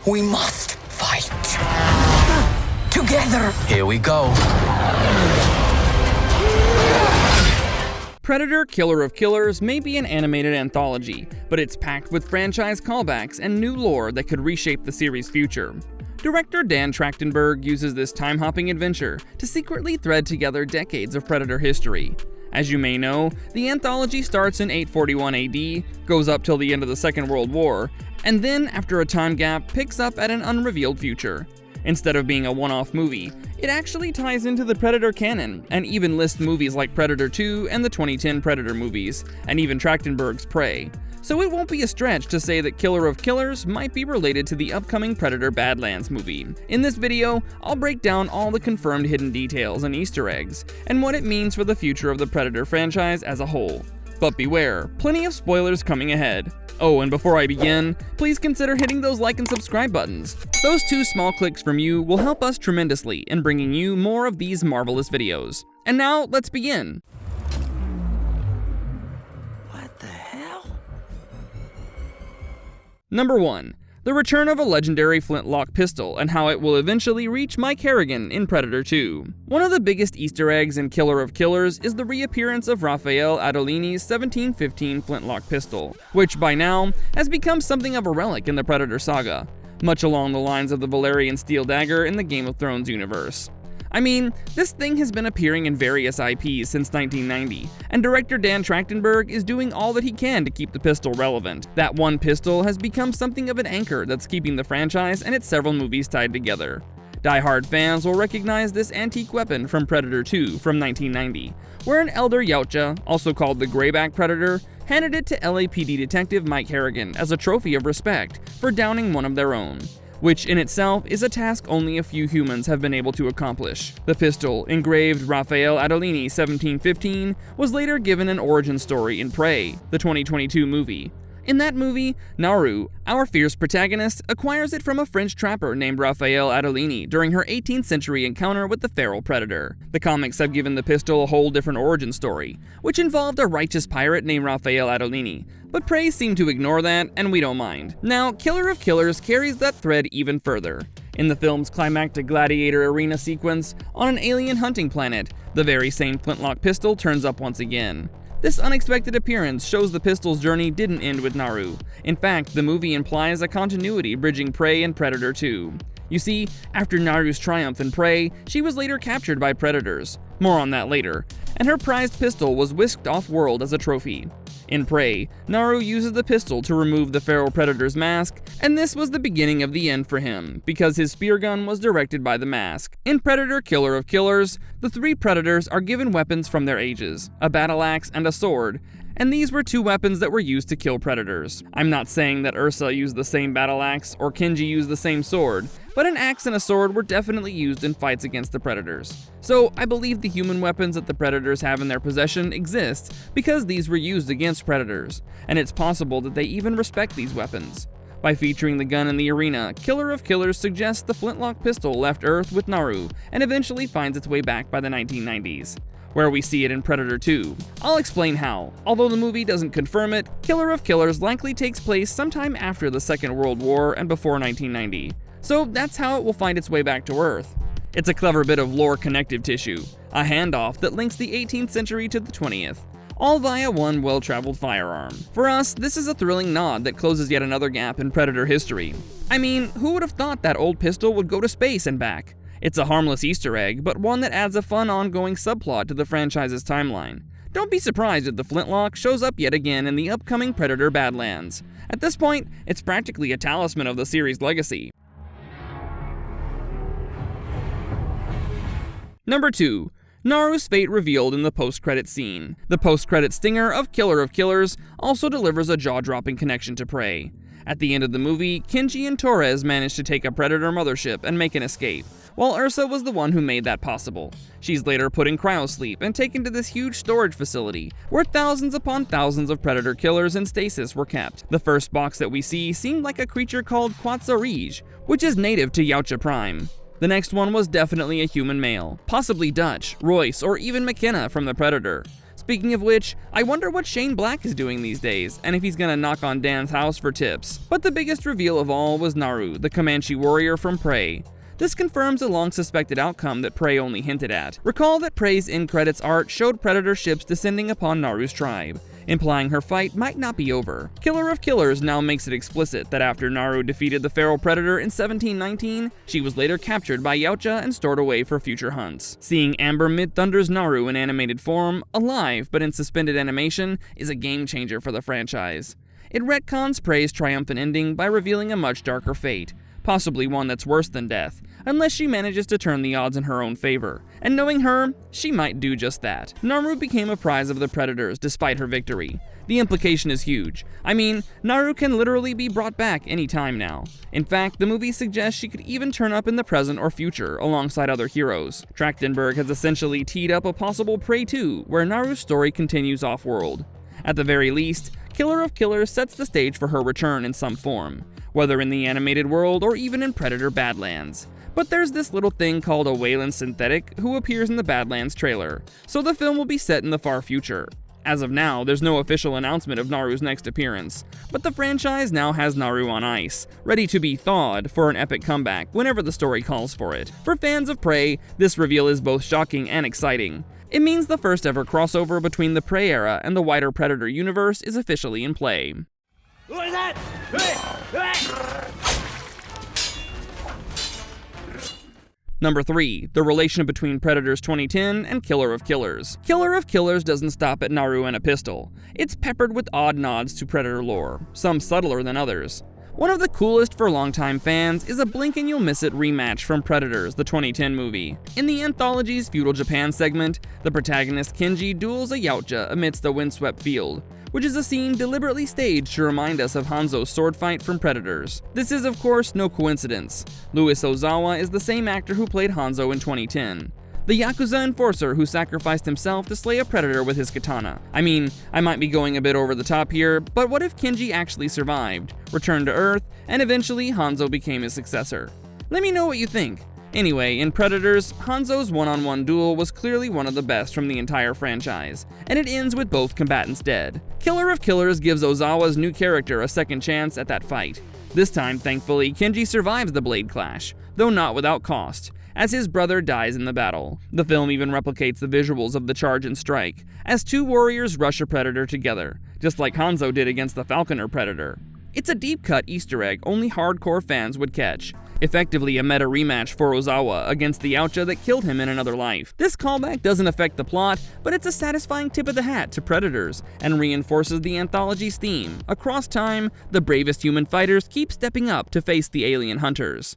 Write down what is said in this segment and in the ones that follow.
We must fight. Together. Here we go. Predator Killer of Killers may be an animated anthology, but it's packed with franchise callbacks and new lore that could reshape the series' future. Director Dan Trachtenberg uses this time-hopping adventure to secretly thread together decades of Predator history. As you may know, the anthology starts in 841 AD, goes up till the end of the Second World War, and then, after a time gap, picks up at an unrevealed future. Instead of being a one-off movie, it actually ties into the Predator canon, and even lists movies like Predator 2 and the 2010 Predator movies, and even Trachtenberg's Prey. So it won't be a stretch to say that Killer of Killers might be related to the upcoming Predator Badlands movie. In this video, I'll break down all the confirmed hidden details and Easter eggs, and what it means for the future of the Predator franchise as a whole. But beware, plenty of spoilers coming ahead. Oh, and before I begin, please consider hitting those like and subscribe buttons. Those 2 small clicks from you will help us tremendously in bringing you more of these marvelous videos. And now, let's begin. What the hell? Number 1. The return of a legendary Flintlock pistol and how it will eventually reach Mike Harrigan in Predator 2. One of the biggest Easter eggs in Killer of Killers is the reappearance of Raphael Adolini's 1715 Flintlock pistol, which by now has become something of a relic in the Predator saga, much along the lines of the Valerian steel dagger in the Game of Thrones universe. I mean, this thing has been appearing in various IPs since 1990, and director Dan Trachtenberg is doing all that he can to keep the pistol relevant. That one pistol has become something of an anchor that's keeping the franchise and its several movies tied together. Die-hard fans will recognize this antique weapon from Predator 2 from 1990, where an elder Yautja, also called the Greyback Predator, handed it to LAPD detective Mike Harrigan as a trophy of respect for downing one of their own, which in itself is a task only a few humans have been able to accomplish. The pistol, engraved Raphael Adolini 1715, was later given an origin story in Prey, the 2022 movie. In that movie, Narus, our fierce protagonist, acquires it from a French trapper named Raphael Adolini during her 18th century encounter with the feral predator. The comics have given the pistol a whole different origin story, which involved a righteous pirate named Raphael Adolini, but Prey seemed to ignore that, and we don't mind. Now, Killer of Killers carries that thread even further. In the film's climactic gladiator arena sequence, on an alien hunting planet, the very same Flintlock pistol turns up once again. This unexpected appearance shows the pistol's journey didn't end with Narus. In fact, the movie implies a continuity bridging Prey and Predator 2. You see, after Narus' triumph in Prey, she was later captured by predators. More on that later. And her prized pistol was whisked off-world as a trophy. In Prey, Narus uses the pistol to remove the feral predator's mask, and this was the beginning of the end for him, because his spear gun was directed by the mask. In Predator Killer of Killers, the 3 predators are given weapons from their ages, a battle axe and a sword, and these were 2 weapons that were used to kill predators. I'm not saying that Ursa used the same battle axe or Kenji used the same sword, but an axe and a sword were definitely used in fights against the predators. So I believe the human weapons that the predators have in their possession exist because these were used against predators, and it's possible that they even respect these weapons. By featuring the gun in the arena, Killer of Killers suggests the Flintlock pistol left Earth with Narus and eventually finds its way back by the 1990s. Where we see it in Predator 2. I'll explain how. Although the movie doesn't confirm it, Killer of Killers likely takes place sometime after the Second World War and before 1990. So that's how it will find its way back to Earth. It's a clever bit of lore connective tissue, a handoff that links the 18th century to the 20th, all via one well-traveled firearm. For us, this is a thrilling nod that closes yet another gap in Predator history. I mean, who would have thought that old pistol would go to space and back? It's a harmless Easter egg, but one that adds a fun ongoing subplot to the franchise's timeline. Don't be surprised if the Flintlock shows up yet again in the upcoming Predator Badlands. At this point, it's practically a talisman of the series' legacy. Number 2. Narus' fate revealed in the post-credit scene. The post-credit stinger of Killer of Killers also delivers a jaw-dropping connection to Prey. At the end of the movie, Kenji and Torres managed to take a Predator mothership and make an escape, while Ursa was the one who made that possible. She's later put in cryosleep and taken to this huge storage facility, where thousands upon thousands of Predator killers in stasis were kept. The first box that we see seemed like a creature called Quetzalcoatl, which is native to Yautja Prime. The next one was definitely a human male, possibly Dutch, Royce, or even McKenna from the Predator. Speaking of which, I wonder what Shane Black is doing these days, and if he's gonna knock on Dan's house for tips. But the biggest reveal of all was Naru, the Comanche warrior from Prey. This confirms a long-suspected outcome that Prey only hinted at. Recall that Prey's in-credits art showed Predator ships descending upon Naru's tribe, implying her fight might not be over. Killer of Killers now makes it explicit that after Naru defeated the feral Predator in 1719, she was later captured by Yautja and stored away for future hunts. Seeing Amber Mid-Thunder's Naru in animated form, alive but in suspended animation, is a game-changer for the franchise. It retcons Prey's triumphant ending by revealing a much darker fate, possibly one that's worse than death, unless she manages to turn the odds in her own favor. And knowing her, she might do just that. Naru became a prize of the Predators despite her victory. The implication is huge. I mean, Naru can literally be brought back any time now. In fact, the movie suggests she could even turn up in the present or future alongside other heroes. Trachtenberg has essentially teed up a possible Prey 2, where Naru's story continues off-world. At the very least, Killer of Killers sets the stage for her return in some form, whether in the animated world or even in Predator Badlands. But there's this little thing called a Wayland synthetic who appears in the Badlands trailer, so the film will be set in the far future. As of now, there's no official announcement of Naru's next appearance, but the franchise now has Naru on ice, ready to be thawed for an epic comeback whenever the story calls for it. For fans of Prey, this reveal is both shocking and exciting. It means the first ever crossover between the Prey era and the wider Predator universe is officially in play. What is that? Number 3. The relation between Predators 2010 and Killer of Killers. Killer of Killers doesn't stop at Naru and a pistol. It's peppered with odd nods to Predator lore, some subtler than others. One of the coolest for longtime fans is a blink-and-you'll-miss-it rematch from Predators, the 2010 movie. In the anthology's Feudal Japan segment, the protagonist Kenji duels a Yautja amidst a windswept field, which is a scene deliberately staged to remind us of Hanzo's sword fight from Predators. This is, of course, no coincidence. Louis Ozawa is the same actor who played Hanzo in 2010. The Yakuza enforcer who sacrificed himself to slay a predator with his katana. I mean, I might be going a bit over the top here, but what if Kenji actually survived, returned to Earth, and eventually Hanzo became his successor? Let me know what you think. Anyway, in Predators, Hanzo's one-on-one duel was clearly one of the best from the entire franchise, and it ends with both combatants dead. Killer of Killers gives Ozawa's new character a second chance at that fight. This time, thankfully, Kenji survives the blade clash, though not without cost, as his brother dies in the battle. The film even replicates the visuals of the charge and strike, as two warriors rush a predator together, just like Hanzo did against the Falconer Predator. It's a deep-cut Easter egg only hardcore fans would catch, effectively a meta rematch for Ozawa against the Yautja that killed him in another life. This callback doesn't affect the plot, but it's a satisfying tip of the hat to Predators, and reinforces the anthology's theme. Across time, the bravest human fighters keep stepping up to face the alien hunters.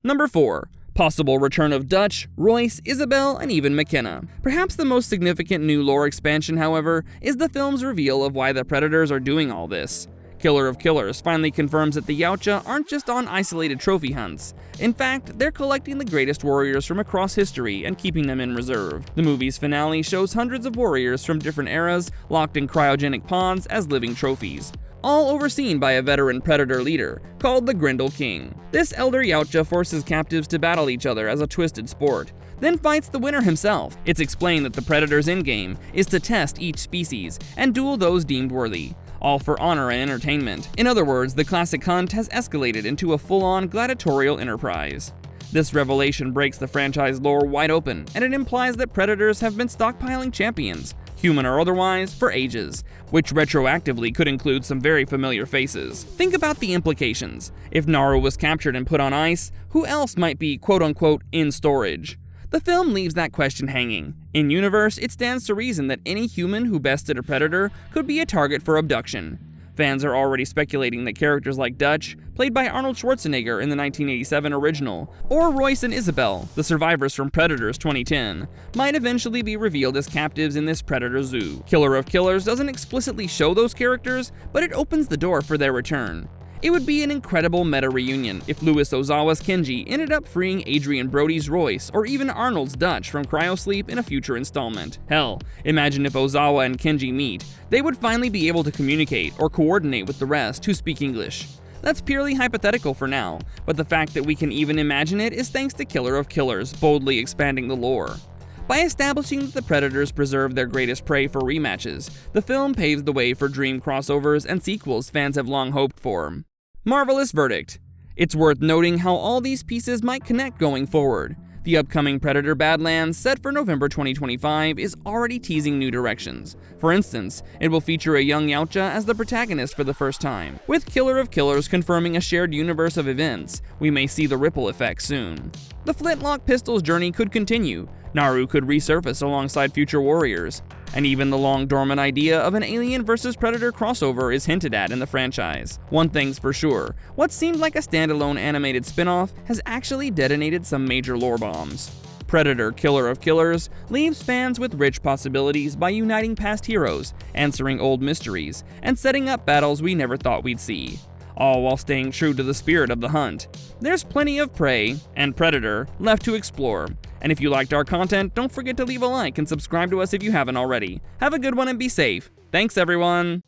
Number 4. Possible return of Dutch, Royce, Isabelle, and even McKenna. Perhaps the most significant new lore expansion, however, is the film's reveal of why the Predators are doing all this. Killer of Killers finally confirms that the Yautja aren't just on isolated trophy hunts. In fact, they're collecting the greatest warriors from across history and keeping them in reserve. The movie's finale shows hundreds of warriors from different eras locked in cryogenic pods as living trophies, all overseen by a veteran Predator leader, called the Grendel King. This elder Yautja forces captives to battle each other as a twisted sport, then fights the winner himself. It's explained that the Predator's endgame is to test each species and duel those deemed worthy, all for honor and entertainment. In other words, the classic hunt has escalated into a full-on gladiatorial enterprise. This revelation breaks the franchise lore wide open, and it implies that Predators have been stockpiling champions, human or otherwise, for ages, which retroactively could include some very familiar faces. Think about the implications. If Naru was captured and put on ice, who else might be quote-unquote in storage? The film leaves that question hanging. In universe, it stands to reason that any human who bested a predator could be a target for abduction. Fans are already speculating that characters like Dutch, played by Arnold Schwarzenegger in the 1987 original, or Royce and Isabelle, the survivors from Predators 2010, might eventually be revealed as captives in this Predator zoo. Killer of Killers doesn't explicitly show those characters, but it opens the door for their return. It would be an incredible meta reunion if Louis Ozawa's Kenji ended up freeing Adrian Brody's Royce, or even Arnold's Dutch from cryosleep in a future installment. Hell, imagine if Ozawa and Kenji meet. They would finally be able to communicate or coordinate with the rest who speak English. That's purely hypothetical for now, but the fact that we can even imagine it is thanks to Killer of Killers boldly expanding the lore. By establishing that the Predators preserve their greatest prey for rematches, the film paves the way for dream crossovers and sequels fans have long hoped for. Marvelous verdict. It's worth noting how all these pieces might connect going forward. The upcoming Predator Badlands, set for November 2025, is already teasing new directions. For instance, it will feature a young Yautja as the protagonist for the first time. With Killer of Killers confirming a shared universe of events, we may see the ripple effect soon. The Flintlock pistol's journey could continue. Naru could resurface alongside future warriors, and even the long-dormant idea of an Alien vs. Predator crossover is hinted at in the franchise. One thing's for sure, what seemed like a standalone animated spin-off has actually detonated some major lore bombs. Predator Killer of Killers leaves fans with rich possibilities by uniting past heroes, answering old mysteries, and setting up battles we never thought we'd see, all while staying true to the spirit of the hunt. There's plenty of Prey and Predator left to explore, and if you liked our content, don't forget to leave a like and subscribe to us if you haven't already. Have a good one and be safe. Thanks everyone!